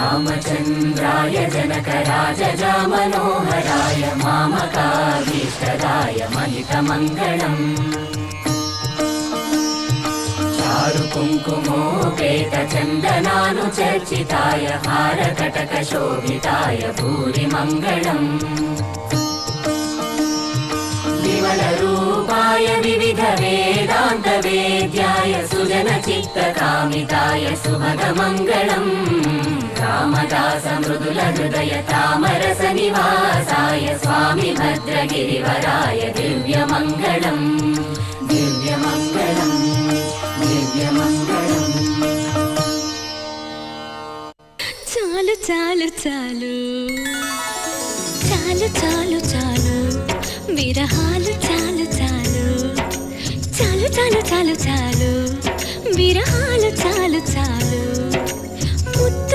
रामचन्द्राय जनकराजजामनोहराय मामकाभीष्टदाय महितमङ्गलम् चारुकुङ्कुमोपेतचन्दनानुचर्चिताय हारकटकशोभिताय भूरिमङ्गलम् विमलरूपाय विविधवेदान्तवेद्याय सुजनचित्तकामिताय सुभगमङ्गलम् रामदासमृदुलहृदय तामरसनिवासाय स्वामि भद्रगिरिवराय दिव्यमङ्गलम् दिव्यमङ्गलम् दिव्यमङ्गलम् చాలు చాలు చాలు చాలు చాలు చాలు విరహాలు చాలు చాలు చాలు చాలు చాలు చాలు విరహాలు చాలు